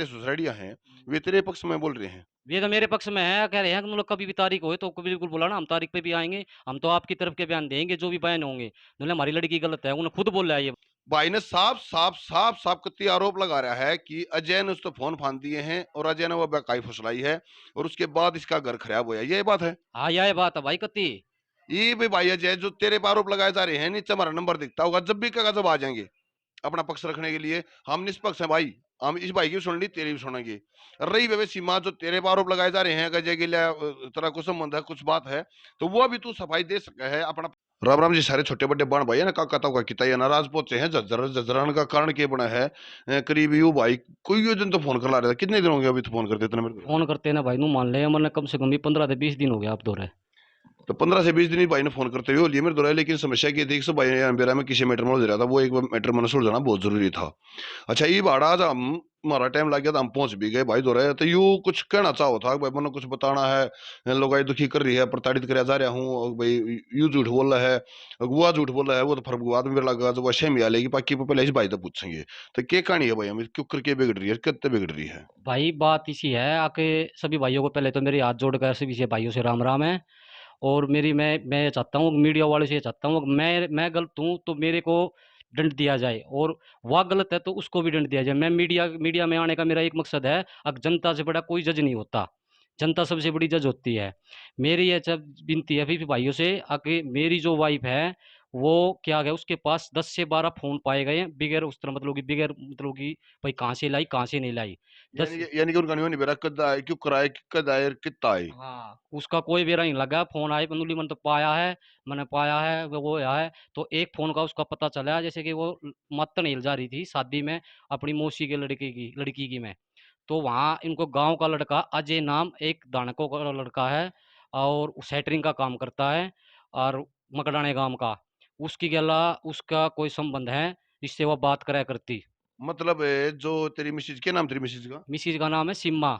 सोसाइटियाँ हैं, वे तेरे पक्ष में बोल रहे हैं। ये तो मेरे पक्ष में है, कह रहे हैं कि मतलब कभी भी तारीख हो तो बिल्कुल बोला ना, हम तारीख पे भी आएँगे, हम तो आपकी तरफ के बयान देंगे जो भी बयान होंगे। उन्होंने हमारी लड़की गलत है, उन्होंने खुद बोला है ये। भाई ने साफ कत्ती आरोप लगा रहा है कि अजय ने उसको फ़ोन फान दिए हैं और अजय ने वो बेकायफ़ फुसलाई है और उसके बाद इसका घर खराब हुआ है, ये बात है? हाँ, यही बात है भाई कत्ती। ये भी भाई अजय जो तेरे पे आरोप लगाए जा रहे हैं, नीचे हमारा नंबर दिखता होगा, जब भी कहा जब आ जाएँगे, अपना पक्ष रखने के लिए। हम निष्पक्ष हैं भाई, हम इस भाई की भी सुन ली, तेरी भी सुनेंगे। रही वे सीमा जो तेरे पे आरोप लगाए जा रहे हैं कि अजय के लिए तेरा कुछ संबंध है, कुछ बात है, तो वो अभी तू सफाई दे सका है अपना। राम राम जी सारे छोटे बड़े बण भाई है ना, काका ताऊ का किताई नाराज पहुंचे हैं झज्जर झज्जरान का कारण के बना है। करीब यू भाई कोई यो दिन तो फोन कर ला रहा था, कितने दिन हो गए अभी तो फोन करते इतना मेरे को। फ़ोन करते ना भाई नु मान ले, मैंने कम से कम भी 15 से 20 दिन हो गया अब तो रे। तो 15 से 20 दिन ही भाई ने फोन करते हुए हो लिए मेरे दौरा, लेकिन समस्या की देख सो भाई मेरा में किसी मैटर में हो रहा था, वो एक मैटर मैंने सुलझाना बहुत जरूरी था। अच्छा ये भाड़ा आज हम हमारा टाइम लग गया था, हम पहुंच भी गए भाई दौरा, तो यू कुछ कहना चाहो था भाई, मैंने कुछ बताना है, लोग आई दुखी कर रही है, प्रताड़ित कर जा रहा हूँ और भाई यू झूठ बोल रहा है, गुआ झूठ बोल रहा है, वो तो फर्क बाद में मेरे लगा जो वैसे में आ लेगी, बाकी पे पहले इस भाई तो पूछेंगे। तो क्या कहानी है भाई, हमें क्यों करके बिगड़ रही है, कितने बिगड़ रही है? भाई बात इसी है आके, सभी भाइयों को पहले तो मेरे हाथ जोड़कर सभी से भाइयों से राम राम है। और मेरी मैं ये चाहता हूँ, मीडिया वालों से ये चाहता हूँ, मैं गलत हूँ तो मेरे को दंड दिया जाए, और वह गलत है तो उसको भी दंड दिया जाए। मैं मीडिया मीडिया में आने का मेरा एक मकसद है, अब जनता से बड़ा कोई जज नहीं होता, जनता सबसे बड़ी जज होती है। मेरी ये सब विनती है फिर भी भाइयों से, आके मेरी जो वाइफ है वो क्या गया, उसके पास 10 से 12 फ़ोन पाए गए हैं, बिगैर उस तरह मतलब कि बिगैर मतलब कि भाई कहाँ से लाई, कहाँ से नहीं लाई। 10। यानी कि उनका नहीं बेरा कद आए क्यों कराए कद आए कितना आए। हाँ, उसका कोई बेरा नहीं लगा, फ़ोन आए बंदूली मैंने तो पाया है, मैंने पाया है वो आया है। तो एक फ़ोन का उसका पता चला, जैसे कि वो मातन हिल जा रही थी शादी में अपनी मौसी के लड़की की में। तो वहाँ इनको गाँव का लड़का अजय नाम एक दानकों का लड़का है, और सेटरिंग का काम करता है, और मकड़ाने गाँव का। उसकी गेला उसका कोई संबंध है, जिससे वह बात करा करती। मतलब जो तेरी मिसेज, क्या नाम तेरी मिसेज का? मिसेज़ का नाम है सिम्मा।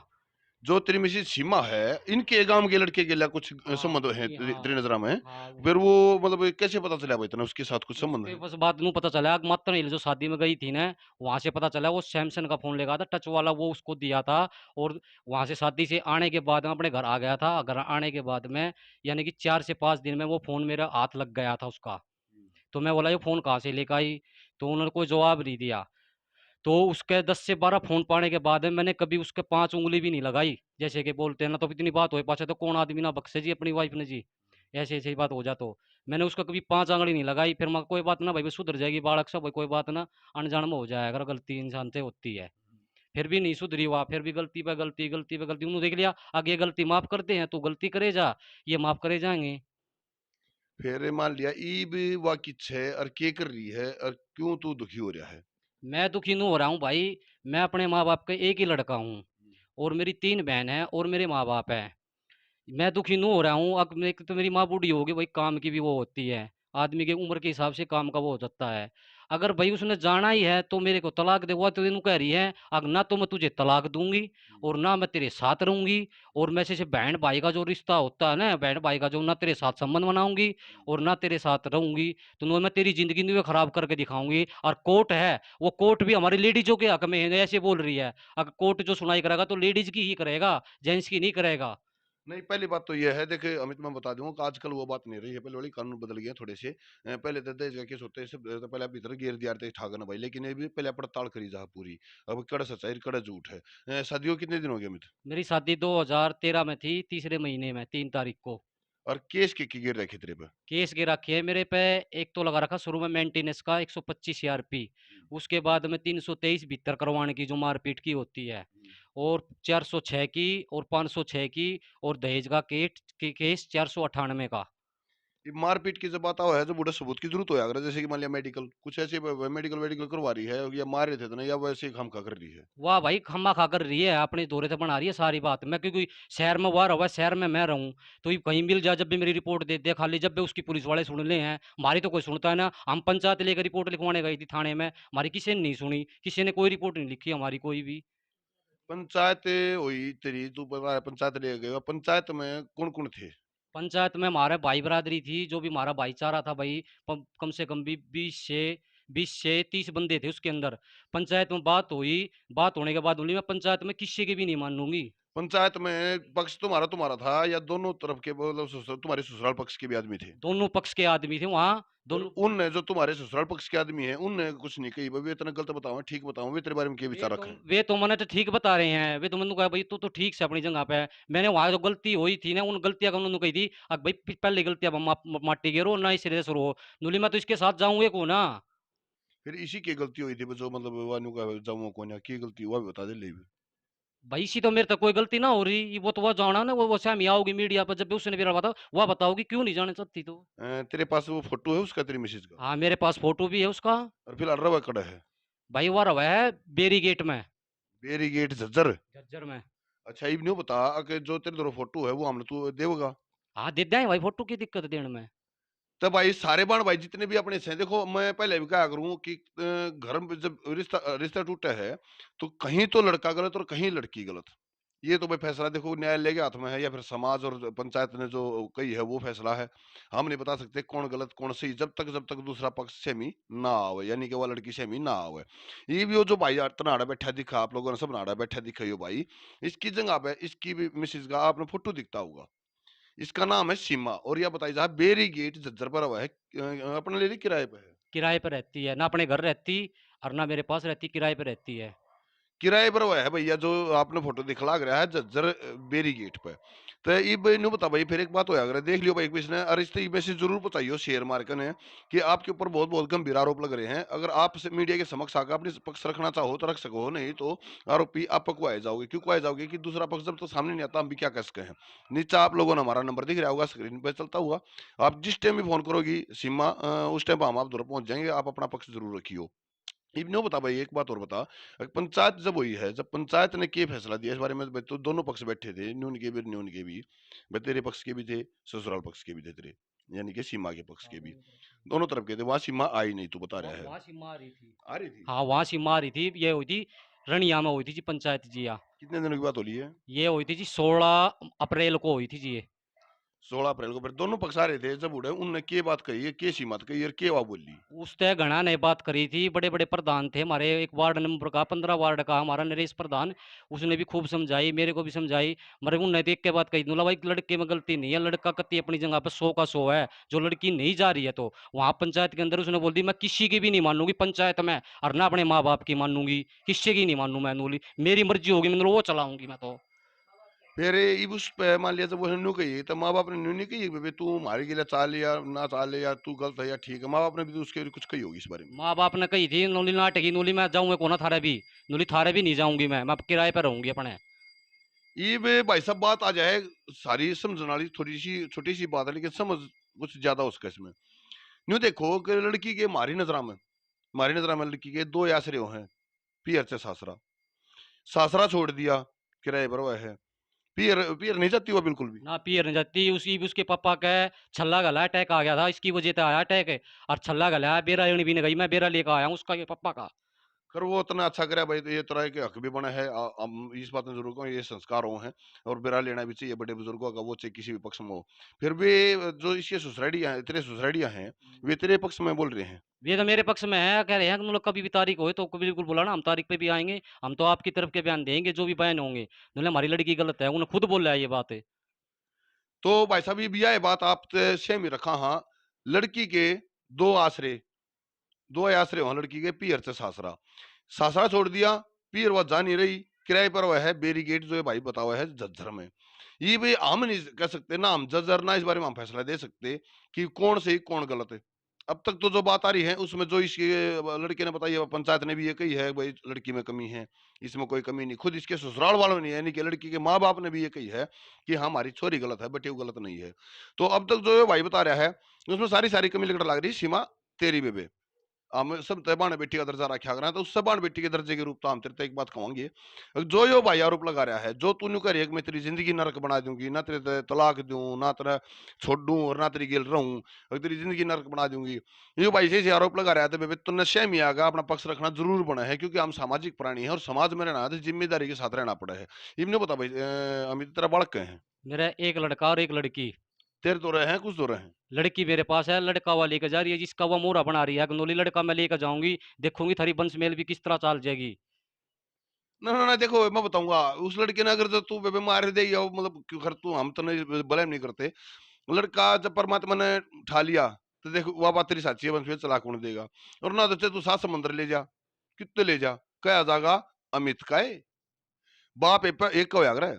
जो तेरी मिसेज सीमा है, इनके गांव के लड़के के लिए कुछ हाँ, संबंध है जी तेरी हाँ। तेरी नजर में? हाँ, फिर वो मतलब कैसे पता चला भाई इतना उसके साथ कुछ संबंध उसके है? बस बाद में पता चला, मात्र ये जो शादी में गई थी ना, वहाँ से पता चला वो सैमसंग का फ़ोन लेगा था, टच वाला वो उसको दिया था। और वहाँ से शादी से आने के बाद मैं अपने घर आ गया था। घर आने के बाद में यानी कि 4 से 5 दिन में वो फ़ोन मेरा हाथ लग गया था उसका। तो मैं बोला ये फ़ोन कहाँ से लेकर आई? तो उन्होंने कोई जवाब नहीं दिया। तो उसके 10 से 12 फ़ोन पाने के बाद में मैंने कभी उसके 5 उँगली भी नहीं लगाई। जैसे कि बोलते हैं ना, तो इतनी बात होए पाछे तो कौन आदमी ना बख्शे जी अपनी वाइफ़ ने जी। ऐसी-ऐसी बात हो जा तो। मैंने उसका कभी 5 आंगળી नहीं लगाई, फिर मैं कोई बात ना भाई, सुधर जाएगी बालक सब, कोई बात ना, अनजान में हो जाया अगर गलती इंसान से होती है। फिर भी नहीं सुधरी वह, फिर भी गलती पे गलती, गलती पे गलती। उन्होंने देख लिया, आगे ये गलती माफ़ करते हैं, तू गलती करे जा, ये माफ़ करे जाएँगे। फिर मान लिया ई भी वा किच है और के कर रही है और क्यों तू दुखी हो रहा है? मैं दुखी नहीं हो रहा हूँ भाई, मैं अपने माँ-बाप का एक ही लड़का हूँ, और मेरी 3 बहन हैं और मेरे माँ-बाप हैं। मैं दुखी नहीं हो रहा हूँ। अब एक तो मेरी माँ बूढ़ी हो गई, भाई काम की भी वो होती है। आदमी की उम्र के हिसाब से काम का वो हो जाता है। अगर भाई उसने जाना ही है तो मेरे को तलाक दे, वो तो इन्हू कह रही है, अब ना तो मैं तुझे तलाक दूँगी और ना मैं तेरे साथ रहूँगी, और मैं जैसे बहन-भाई का जो रिश्ता होता है ना, बहन-भाई का जो, ना तेरे साथ संबंध बनाऊँगी और ना तेरे साथ रहूँगी, तो ना मैं तेरी ज़िंदगी में खराब करके दिखाऊँगी। और कोर्ट है, वो कोर्ट भी हमारी लेडीज़ों के हक में है, ऐसे बोल रही है। अगर कोर्ट जो सुनवाई करेगा तो लेडीज़ की ही करेगा, जेंट्स की नहीं करेगा। नहीं, पहली बात तो ये है देखिए अमित, मैं बता दूँगा कि आजकल वो बात नहीं रही है, पहले वाली कानून बदल गए हैं थोड़े से। पहले तो दहेज का केस होते से तो पहले आप भीतर घेर दिया थे ठाकर ना भाई, लेकिन ये भी पहले पड़ताल करी जा पूरी। अब कड़ा सच्चाई कड़ा झूठ है। शादी को कितने दिन हो गए अमित? मेरी शादी 2013 में थी, तीसरे महीने में 3 तारीख को। और केस के गिर रखे तेरे पे? केस गिरा रखी है मेरे पे। एक तो लगा रखा शुरू में मेंटेनेंस का 125 सीआरपी, उसके बाद में 323 भीतर करवाने की जो मारपीट की होती है, और 406 की और 506 की, और दहेज का केस 498 का। ये मारपीट की जब बात है, जो बूढ़ा सबूत की जरूरत होया करे, जैसे कि मान लिया मेडिकल कुछ ऐसे मेडिकल वेडिकल करवा रही है या मार रहे थे तो नहीं, या वैसे ही खामखा कर रही है? वाह भाई, खम्मा खा कर रही है, अपने दौरे से बना रही है सारी बात। मैं क्योंकि शहर में वह रहा, शहर में मैं रहूँ, तो ये कहीं मिल जाए, जब भी मेरी रिपोर्ट दे दे, खाली जब भी उसकी पुलिस वाले सुन ले हैं, हमारी तो कोई सुनता है ना। हम पंचायत लेकर रिपोर्ट लिखवाने गई थी थाने में, हमारी किसी ने नहीं सुनी, किसी ने कोई रिपोर्ट नहीं लिखी हमारी कोई भी। पंचायत हुई तेरी, तू बता पंचायत ले गए, पंचायत में कौन कौन थे? पंचायत में हमारे भाई बिरादरी थी, जो भी हमारा भाईचारा था भाई, कम से कम भी 20 से 20 से 30 बंदे थे उसके अंदर। पंचायत में बात हुई, बात होने के बाद बोली मैं पंचायत में किसी की भी नहीं मानूँगी। पंचायत में पक्ष तुम्हारा तुम्हारा था या दोनों तरफ के मतलब तुम्हारे ससुराल पक्ष के भी आदमी थे? दोनों पक्ष के आदमी थे वहाँ, और दोनों। उनने जो तुम्हारे ससुराल पक्ष के आदमी हैं, उनने कुछ नहीं कही, भाई इतना गलत बताओ, ठीक बताओ, वे तेरे बारे में क्या वे विचार तो रखे हैं? वे तो मने तो ठीक बता रहे हैं, वे तो मैंने कहा भाई तू तो ठीक से अपनी जगह पे है। मैंने वहाँ जो गलती हुई थी ना, उन गलतियाँ का उन्होंने कही थी, भाई पहली गलतियाँ माटी गेरो ना इस सिरे से शुरू हो। बोली मैं तो इसके साथ जाऊँगा को ना। फिर इसी की गलती हुई थी जो मतलब वानू का जाऊँ को ना की गलती हुआ भी बता दे ले भी। भाई इसी तो मेरे तो कोई गलती ना हो रही, वो तो वह जाना ना, वो शाम आओगी मीडिया पर, जब भी उसने मेरा बताओ वह बताओगी क्यों नहीं जाने सकती तो। तेरे पास वो फोटो है उसका तेरी मिसेज का? हाँ मेरे पास फोटो भी है उसका। और फिलहाल रवा कड़ा है? भाई वह रहा है बेरी गेट में, बैरिगेट झज्जर। झज्जर में। अच्छा ये नहीं बता कि जो तेरे दोनों फोटो है वो हमने तू देगा? हाँ दे दें भाई, फोटो की दिक्कत है देने में। तब भाई सारे बाण भाई जितने भी अपने से देखो, मैं पहले भी कहा करूं कि घर में जब रिश्ता टूटा है तो कहीं तो लड़का गलत और कहीं लड़की गलत। ये तो भाई फैसला देखो न्यायालय के हाथ में है या फिर समाज और पंचायत ने जो कही है वो फैसला है। हम नहीं बता सकते कौन गलत कौन सही जब तक दूसरा पक्ष सहमी ना आवे, यानी कि वो लड़की सहमी ना आवे। ये भी वो जो भाई तनाड़ा बैठा दिखा, आप लोगों ने सब नाड़ा बैठा दिखाई हो भाई, इसकी जगह पे इसकी भी मिसेज का आपने फोटो दिखता होगा। इसका नाम है सीमा और यह बताई जा बेरी गेट झज्जर पर हुआ है, अपने ले ली किराए पे है? किराए पर रहती है ना, अपने घर रहती और ना मेरे पास रहती, किराए पर रहती है। किराए पर हुआ है भैया जो आपने फोटो दिखला रहा है झज्जर बेरी गेट पे। तो ये भाई नु बता भाई, फिर एक बात होया अगर देख लियो भाई किसी ने और इस मैसेज जरूर बताइयो शेयर मार्क ने कि आपके ऊपर बहुत बहुत गंभीर आरोप लग रहे हैं। अगर आप मीडिया के समक्ष आकर अपनी पक्ष रखना चाहो तो रख सको, नहीं तो आरोपी आप पकवाए जाओगे। क्यों पकवाए जाओगे कि दूसरा पक्ष जब तो सामने नहीं आता हम भी क्या कर सकते हैं। नीचे आप लोगों ने हमारा नंबर दिख रहा होगा स्क्रीन पे चलता हुआ, आप जिस टाइम भी फोन करोगी सीमा उस टाइम हम आप दूर पहुंच जाएंगे। आप अपना पक्ष जरूर रखियो। इब्ने बता भाई, एक बात और बता, पंचायत जब हुई है, जब पंचायत ने क्या फैसला दिया इस बारे में? भाई तो दोनों पक्ष बैठे थे, न्यून के भी न्यून के भी, भाई तेरे पक्ष के भी थे, ससुराल पक्ष के भी थे तेरे, यानी कि सीमा के पक्ष हाँ के भी, दोनों तरफ से। दोनों तरफ के थे। वहां सीमा आई नहीं तू बता वहाँ रहा है? वहाँ सीमा आ रही थी। आ रही थी? हाँ वहाँ सीमा आ रही थी, ये हुई थी रनिया में हुई थी जी पंचायत जी। हाँ कितने दिनों की बात हो रही है? ये हुई थी जी 16 अप्रैल को हुई थी जी ये। 16 अप्रैल को फिर दोनों पक्ष आ रहे थे जब उड़े, उनने के बात कही है, के सीमा कही और के वा बोली? उस तय घना ने बात करी थी, बड़े बड़े प्रधान थे हमारे, एक वार्ड नंबर का 15 वार्ड का हमारा नरेश प्रधान, उसने भी खूब समझाई, मेरे को भी समझाई। मरे उनने तो एक के बात कही, बोला भाई लड़के में गलती नहीं है, लड़का कत्ती अपनी जगह पर 100 का 100 है। जो लड़की नहीं जा रही है तो वहां पंचायत के अंदर उसने बोल दी मैं किसी की भी नहीं मानूंगी पंचायत में, और ना अपने माँ बाप की मानूंगी, किसी की नहीं मानू मैं। बोली मेरी मर्जी होगी, मैंने वो चलाऊंगी मैं तो। फिर ये उस पे मान लिया जब वो न्यू कही तो माँ बाप ने न्यू नहीं कही भाई तू हमारे के लिए चाल या ना चाल या तू गलत है या ठीक है? माँ बाप ने भी तो उसके लिए कुछ कही होगी इस बारे में? माँ बाप ने कही थी नूली नाटकी, नूली मैं जाऊंगा कोना थारे भी, नूली थारे भी नहीं जाऊंगी मैं किराए पर रहूंगी अपने। ये बे भाई साहब बात आ जाए, सारी समझने वाली थोड़ी सी छोटी सी बात है लेकिन समझ कुछ ज्यादा उसका इसमें। न्यू देखो कि लड़की के मारी नजरा में लड़की के दो आसरे हैं, पियर से सासरा। सासरा छोड़ दिया, किराए पर हुआ है, पियर पियर नहीं जाती वो बिल्कुल भी। ना पियर नहीं जाती, उसी उसके पापा का छल्ला गला अटैक आ गया था, इसकी वजह से आया अटैक। और छल्ला गला बेरा भी नहीं गई, मैं बेरा लेकर आया हूँ उसका, ये पापा का। कर वो इतना अच्छा करे भाई तो ये तरह के हक भी बना है। हम इस बात में जरूर कहूँ ये संस्कार हो हैं और बिरा लेना भी चाहिए बड़े बुजुर्गों का, वो चाहे किसी भी पक्ष में हो। फिर भी जो इसके सुसराइडियाँ हैं, तेरे सुसराइडियाँ हैं, वे तेरे पक्ष में बोल रहे हैं। ये तो मेरे पक्ष में है, कह रहे हैं कि मतलब कभी भी तारीख हो तो बिल्कुल बुलाना, हम तारीख पे भी आएंगे, हम तो आपकी तरफ के बयान देंगे जो भी बयान होंगे। बोले हमारी लड़की गलत है, उन्हें खुद बोला है ये बात है। तो भाई साहब ये भी यह बात आप सेम ही रखा हाँ, लड़की के दो आसरे, दो आसरे वहां लड़की के, पियर से सासरा। सासरा छोड़ दिया, पियर वह जा नहीं रही, किराए पर वह है बेरीगेट जो है भाई बता हुआ है झज्जर में। ये भाई हम नहीं कह सकते ना, हम जज और ना इस बारे में हम फैसला दे सकते कि कौन सही कौन गलत है। अब तक तो जो बात आ रही है उसमें जो इसके लड़के ने बताई है, पंचायत ने भी ये कही है भाई लड़की में कमी है, इसमें कोई कमी नहीं। खुद इसके ससुराल वालों ने यानी कि लड़की के माँ बाप ने भी ये कही है कि हाँ हमारी छोरी गलत है, बेटे वो गलत नहीं है। तो अब तक जो है भाई बता रहा है उसमें सारी सारी कमी लगने लग रही है। सीमा तेरी बेबे, हम सब तय बाण बेटी का दर्जा रखा करा तो उससे बाण बेटी के दर्जे के रूप तो हम तेरे तक एक बात कहूंगे। जो यो भाई आरोप लगा रहा है, जो तूने कर एक मैं तेरी जिंदगी नरक बना दूंगी, ना तेरे तलाक दूं, ना तेरा छोड़ दूं और ना तेरी गेल रहूं, और तेरी जिंदगी नरक बना दूंगी, ये भाई से आरोप लगा रहा है। तो बेबे तूने स्वयं ही आगा अपना पक्ष रखना जरूर बना है, क्योंकि हम सामाजिक प्राणी है और समाज में रहना है तो जिम्मेदारी के साथ रहना पड़ा है। इमने बता भाई अमित तेरा बालक है? मेरा एक लड़का और एक लड़की। तेरे तो रहे हैं, कुछ तो रहे हैं। लड़की मेरे पास है, लड़का वो लेके जा रही है, जिसका वो मोहरा बना रही है गनोली, लड़का मैं लेकर जाऊंगी, देखूंगी थारी बंस मेल भी किस तरह चाल जाएगी। ना ना ना, देखो मैं बताऊंगा। उस लड़के ने अगर जो तू बेबे मार दे या मतलब क्यों कर, तू हम तो नहीं ब्लेम नहीं करते। लड़का जब परमात्मा ने उठा लिया, तो देखो वह बात तेरी साची है, वंश में चला कौन देगा। और ना तो चाहे तू 7 समुद्र ले जा, कितने ले जा, क्या जाएगा, अमित का है। बाप एक का होया है।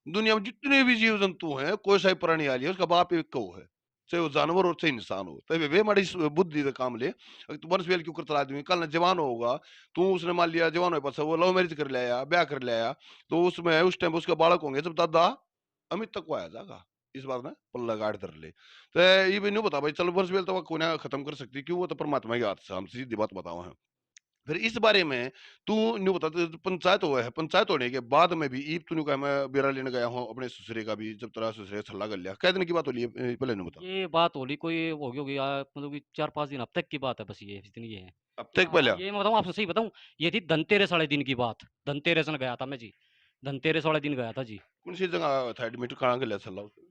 दुनिया में जितने भी जीव जंतु हैं, कोई सा भी प्राणी आ लिया, उसका बाप एक को है। चाहे वो जानवर हो चाहे इंसान हो, तो वे हमारी बुद्धि का काम ले। अगर तू वंश वेल क्यों करता आदमी, कल न जवान होगा, तू उसने मान लिया जवान हो पास वो लव मैरिज कर लिया, ब्याह कर लिया, तो उसमें उस टाइम उसका बालक होंगे जब दादा अमित तक को आया जाएगा। इस बात में पल्ला गाड़ धर ले। तो ये भी नहीं बता भाई, चलो वंश वेल तो वो कोई ना खत्म कर सकती, क्यों, वो तो परमात्मा के हाथ से, हम सीधी बात बताओ है। फिर इस बारे में तू न्यू बता, तो पंचायत हुआ है, पंचायत होने के बाद में भी ईब तूने कहा मैं बेरा लेने गया हूँ अपने ससुरे का भी, जब तेरा ससुरे छल्ला कर लिया, कै दिन की बात हो रही है, पहले नहीं बता। ये बात होली कोई होगी मतलब कि 4-5 दिन अब तक की बात है, बस ये इतनी है। अब तक हाँ, पहले ये मैं बताऊँ आपसे, सही बताऊँ, ये थी धनतेरस वाले दिन की बात। धनतेरस में गया था मैं जी, धनतेरस वाले दिन गया था जी। कौन सी जगह था एडमिट, कहाँ के लिया छल्ला उसे?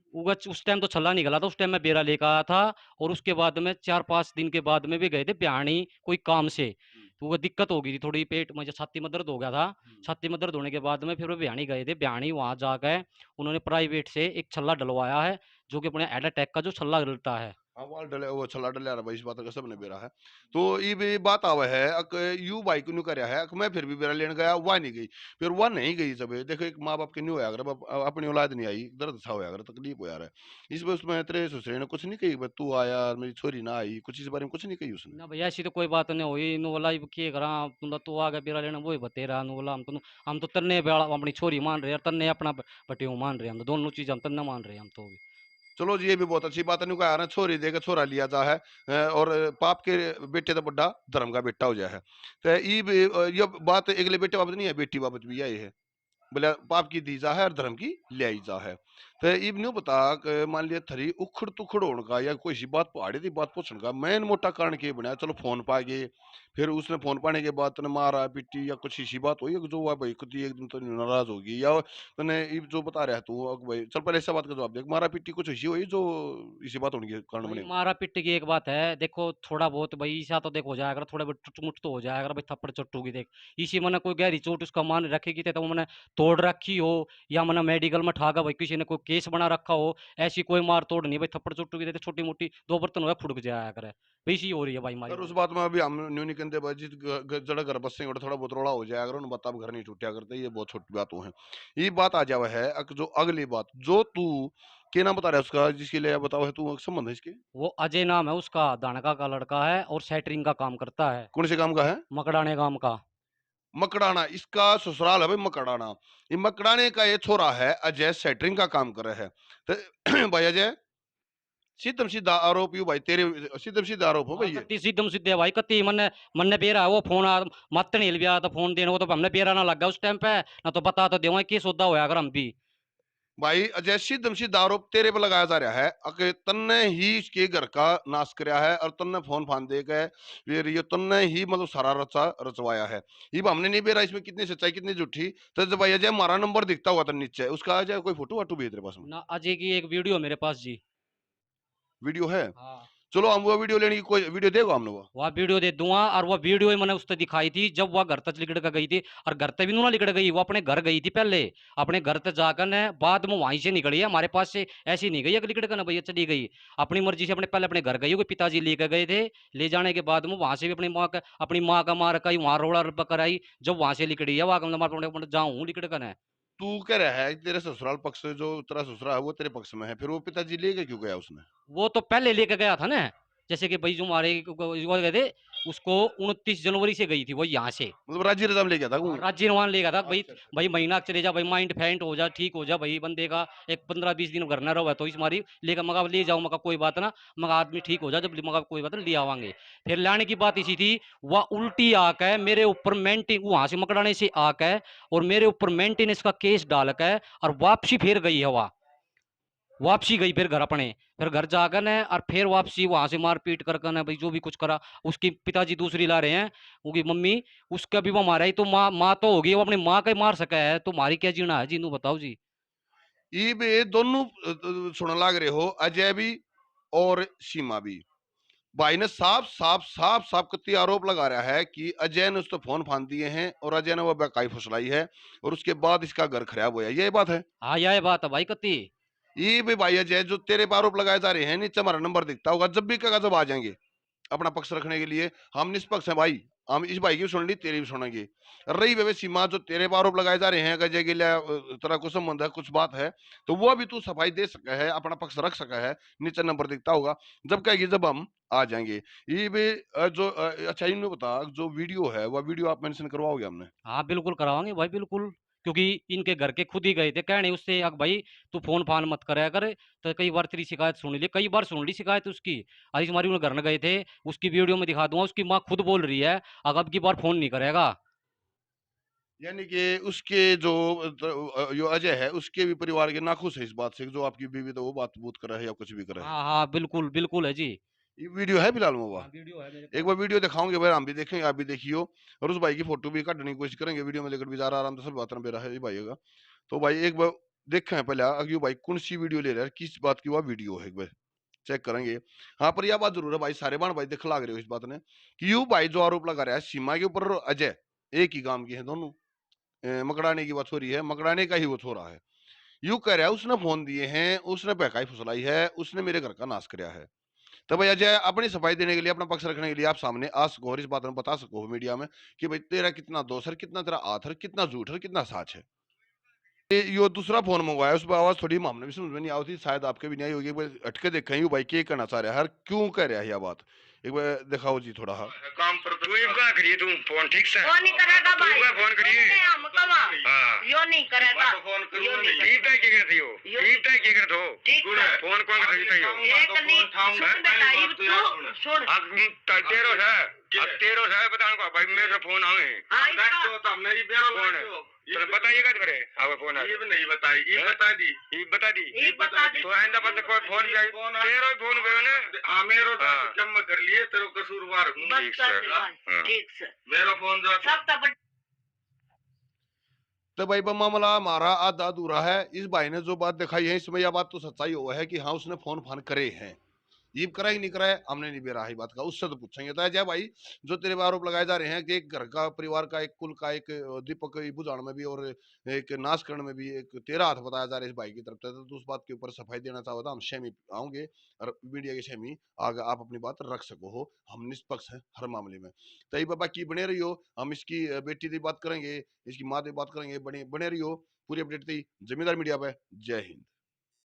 उस टाइम तो छल्ला निकला था, उस टाइम मैं बेरा लेकर आया था। और उसके बाद में 4-5 दिन के बाद में भी गए थे बिहानी कोई काम से। हम्म, तो वो दिक्कत हो गई थी थोड़ी, पेट मुझे छाती में दर्द हो गया था। हम्म। छाती में दर्द होने के बाद में फिर वो बिहानी गए थे, बिहानी वहां जाकर उन्होंने प्राइवेट से एक छल्ला डलवाया है, जो कि अपने एड अटैक का जो छल्ला डलता है। हाँ वाल डले वो छल्ला डले आ रहा भाई, इस बात का सब ने बेरा है। तो ये भी बात आवा है, अक यू बाइक न्यू करया है, अक मैं फिर भी बेरा लेने गया, वह नहीं गई। फिर वह नहीं गई, जब देखो एक माँ बाप के न्यू होया अगर अपनी औलाद नहीं आई, दर्द था होया अगर, तकलीफ हो यार है। इस बार उसमें तेरे ससुरे ने कुछ नहीं कही, बस तू आया मेरी छोरी ना आई, कुछ इस बारे में कुछ नहीं कही उसने? ना भैया ऐसी तो कोई बात नहीं हुई, नु बोला अब के करा, तुम तो आ गया बेरा लेना, वही बतेरा नु बोला हम तो तन्ने अपनी छोरी मान रहे हैं, तन्ने अपना बटियो मान रहे हैं, हम तो दोनों चीज हम तन्ने मान रहे हैं हम तो भी। चलो जी, ये भी बहुत अच्छी बात है, न्यू कहा ना छोरी देके छोरा लिया जा है। और पाप के बेटे तो बड़ा धर्म का बेटा हो जाए है। तो ये बात अगले बेटे बाबत नहीं है, बेटी बाबत भी यही है। बोले पाप की दी जा है और धर्म की ल्याई जा है। तो इब न्यू बता मान लिया थरी उखड़ तुखड़ होने का या कोई सी बात पहाड़ी थी बात पूछने का मेन मोटा कारण के बनाया, चलो फोन पा गए, फिर उसने फोन पाने के बाद तने मारा पिटी या कुछ ऐसी बात हुई है जो हुआ भाई कुछ एक दिन तो नाराज होगी, या तने इब जो बता रहा है तू अब भाई चल पहले ऐसा बात का जवाब दे, मारा पिटी कुछ ऐसी हुई जो इसी बात होने के कारण भाई बनेगा? मारा पिट्टी की एक बात है, देखो थोड़ा बहुत भाई ऐसा तो देखो हो जाएगा, थोड़ा बहुत टुट तो हो जाएगा भाई, थप्पड़ चोटूगी देख। इसी मैंने कोई गहरी चोट उसका मान रखेगी तो मैंने तोड़ रखी हो, या मैंने मेडिकल में ठाका भाई, किसी ने कोई केस बना रखा हो, ऐसी कोई मार तोड़ नहीं भाई, थप्पड़ चोटूगी देख, छोटी मोटी 2 बर्तन हो फुड़क जाया करे, भाई इसी हो रही है भाई हमारी सर उस मान। बात में अभी हम न्यू नहीं कहते भाई, जड़ा घर बसे थोड़ा बहुत रोड़ा हो जाएगा, उन बता घर नहीं छूटा करते, ये बहुत छोटी बात है। ये बात आ जावा है जो अगली बात जो तू क्या नाम बता रहा है उसका, जिसके लिए बताओ है तू, संबंध है इसके? वो अजय नाम है उसका, दानका का लड़का है और सेटरिंग का काम करता है, कौन से काम का है? मकड़ाने काम का। मकड़ाना इसका ससुराल है भाई, मकड़ाना। ये मकड़ाने का ये छोरा है अजय, सेटरिंग का काम कर रहा है। तो भाई अजय, सीधम सीधा आरोप यू भाई तेरे, सीधम सीधा आरोप हो हाँ भाई ये। कत्ती सीधम सीधे भाई, कत्ती मन मन पेरा वो फोन मत नहीं लिया था फोन देने, वो तो हमने पेरा ना लग गया उस टाइम पे, ना तो बता तो देवा की सौदा होया अगर हम भी। भाई अजय सीधम सीधा आरोप तेरे पर लगाया जा रहा है, अके तन्ने ही इसके घर का नाश कराया है और तन्ने फोन फान दे गए, फिर ये तन्ने ही मतलब सारा रचा रचवाया है। ये हमने नहीं बेरा इसमें कितनी सच्चाई कितनी झूठी। तो जब भाई अजय हमारा नंबर दिखता हुआ था नीचे उसका, अजय कोई फोटो वाटो भेज तेरे पास में? ना अजय की एक वीडियो मेरे पास जी। वीडियो है? हाँ, चलो हम वो वीडियो लेने की, कोई वीडियो देगा हमने वो? वह वीडियो दे दूंगा, और वो वीडियो ही मैंने उससे दिखाई थी जब वह घर तक लिकड़ कर गई थी। और घर तक भी ना लिकड़ गई, वो अपने घर गई थी पहले, अपने घर तक जाकर ने बाद में वहीं से निकली है हमारे पास से, ऐसी नहीं गई है कि लिकड़ कर ना भैया चली गई, अपनी मर्जी से अपने पहले अपने घर गई, पिताजी लेकर गए थे, ले जाने के बाद में वहां से भी अपनी माँ का मार का वहां रोड़ा रब्बा कराई, जब वहां से लिकड़ी है वहां जाऊँ लिकड़ कर है। तू कह रहा है तेरे ससुराल पक्ष से जो तेरा ससुरा है वो तेरे पक्ष में है, फिर वो पिताजी लेके क्यों गया उसने? वो तो पहले लेके गया था ना, जैसे कि भाई जो हमारे गए थे, उसको 29 जनवरी से गई थी वो यहाँ से। मतलब राज्य रजाम ले गया था हाँ, वो? राज्य निर्वाण लेगा था भाई। अच्छा अच्छा। भाई महीना चले जा भाई, माइंड फेंट हो जा, ठीक हो जा भाई बंदे का, एक 15-20 दिन घर न रहो तो इस मारी लेकर मगा ले जाओ, मगा कोई बात ना, मगा आदमी ठीक हो जा जब मगा कोई बात ना ले आवांगे। फिर लाने की बात इसी थी, वह उल्टी आकर मेरे ऊपर मेंटेन वहां से मकड़ाने से आकर और मेरे ऊपर मेंटेनेंस का केस डाल कर और वापसी फिर गई है वह, वापसी गई फिर घर अपने, फिर घर जाकर ने और फिर वापसी वहां से मारपीट कर कर ने भाई जो भी कुछ करा। उसकी पिताजी दूसरी ला रहे हैं, उनकी मम्मी, उसका भी वो मारा ही तो माँ माँ तो होगी, वो अपनी माँ का ही मार सका है, तो मारी क्या जीना है जी, नू बताओ जी। ये बे दोनों सुन लाग रहे हो, अजय भी और सीमा भी। भाई ने साफ कत्ती आरोप लगा रहा है कि अजय ने उसको फोन फान दिए हैं और अजय ने वो बेकाई फुसलाई है और उसके बाद इसका घर खराब हुआ है, ये बात है। हाँ यह बात है भाई कत्ती। ये भी भाई अजय जो तेरे पे आरोप लगाए जा रहे हैं, नीचे हमारा नंबर दिखता होगा, जब भी कहा जब आ जाएंगे अपना पक्ष रखने के लिए। हम निष्पक्ष हैं भाई, हम इस भाई की भी सुन ली, तेरी भी सुनेंगे। रही वे सीमा जो तेरे पर आरोप लगाए जा रहे हैं अजय के लिए तेरा कुछ संबंध है, कुछ बात है, तो वो भी तू सफाई दे सका है, अपना पक्ष रख सका है, नीचे नंबर दिखता होगा, जब कहेगी जब हम आ जाएंगे। ये भी अच्छा इन्होंने बता, जो वीडियो है वह वीडियो आप मेंशन करवाओगे हमने? हाँ बिल्कुल करवाएंगे भाई बिल्कुल, क्योंकि इनके घर के खुद ही गए थे कहने उससे अब भाई तू फोन फान मत कराया कर। तो कई बार तेरी शिकायत सुन ली, कई बार सुन ली शिकायत उसकी। आज हमारी उन्हें घर में गए थे, उसकी वीडियो में दिखा दूंगा, उसकी माँ खुद बोल रही है अब की बार फोन नहीं करेगा। यानी कि उसके जो अजय है उसके भी परिवार के नाखुश है इस बात से, जो आपकी बीवी तो वो बात बूत कर रहा है या कुछ भी कर रहा है। हाँ हाँ बिल्कुल बिल्कुल है जी। ये वीडियो है फिलहाल में हाँ हुआ? वीडियो है मेरे एक पास। बार वीडियो दिखाओगे भाई, हम भी देखेंगे, आप भी देखियो, और उस भाई की फोटो भी काटने की कोशिश करेंगे, वीडियो में लेकर भी जा रहा आराम से, सब बात बेरा है ये भाई का। तो भाई एक बार देखें पहले अगर भाई कौन सी वीडियो ले रहा है, किस बात की वह वीडियो है, एक बार चेक करेंगे। हाँ पर यह बात जरूर है भाई, सारे बाण भाई दिख लाग रहे हो इस बात ने कि यू भाई जो आरोप लगा रहा है सीमा के ऊपर और अजय, एक ही गांव के हैं दोनों। मकड़ाने की बात हो रही है, मकड़ाने का ही वो हो रहा है। यू कह रहा है उसने फोन दिए हैं, उसने बहकाई फुसलाई है, उसने मेरे घर का नाश कराया है। तो भाई अजय अपनी सफाई देने के लिए, अपना पक्ष रखने के लिए आप सामने आ सको और इस बात में बता सको मीडिया में कि भाई तेरा कितना दोष है, कितना तेरा हाथ है, कितना झूठ है, कितना सच है। यो दूसरा फोन मंगवाया, उस पर आवाज थोड़ी हमने भी समझ में नहीं आई थी, शायद आपके भी नहीं आई होगी, एक बार हटके देखें यू भाई क्या कहना चाह रहा है, हर क्यों कह रहा है यह बात, एक बार दिखाओ जी थोड़ा। हाँ काम पर तू एक का करिए तू फोन ठीक से वो नहीं करेगा भाई, तू फोन करिए हम कमा हां यो नहीं करेगा। फोन यो करूंगा नहीं नहीं ठीक है क्या करती हो ठीक है क्या करते हो ठीक है। फोन कौन करती हो एक नहीं सुन बेटा, ये तू सुन अब तेरो है, अब तेरो है बताने को भाई मेरे फोन आवे आइका मेरी बेरो फोन है तो बताइएगा करे आवे फोन ये भी नहीं बताई, ये बता दी, ये बता दी, ये बता दी। तो आइंदा बात कोई फोन जाए तेरो ही फोन गयो ने हां मेरो जम कर लिए तेरो कसूरवार हूं बस ठीक कर से दे भाई, ठीक से मेरा फोन जा सब तब तो भाई बा मामला हमारा आधा अधूरा है, इस भाई ने जो बात दिखाई है इसमें यह बात तो सच्चाई हुआ है कि हाँ उसने फोन फान करे हैं, ये करा ही नहीं करा है हमने नहीं बेरा ही बात का, उससे तो पूछेंगे। तो अजय भाई जो तेरे पे आरोप लगाए जा रहे हैं कि एक घर का, परिवार का, एक कुल का, एक दीपक बुझाने में भी और एक नाश करने में भी एक तेरा हाथ बताया जा रहा है इस भाई की तरफ से, तो उस बात के ऊपर सफाई देना चाहो तो हम शेमी आऊंगे और मीडिया के शेमी आगे आप अपनी बात रख सको हो, हम निष्पक्ष हैं हर मामले में। तो ये बाबा की बने रही हो, हम इसकी बेटी की बात करेंगे, इसकी माँ की बात करेंगे, बने बने रही हो, पूरी अपडेट थी जमींदार मीडिया पे। जय हिंद।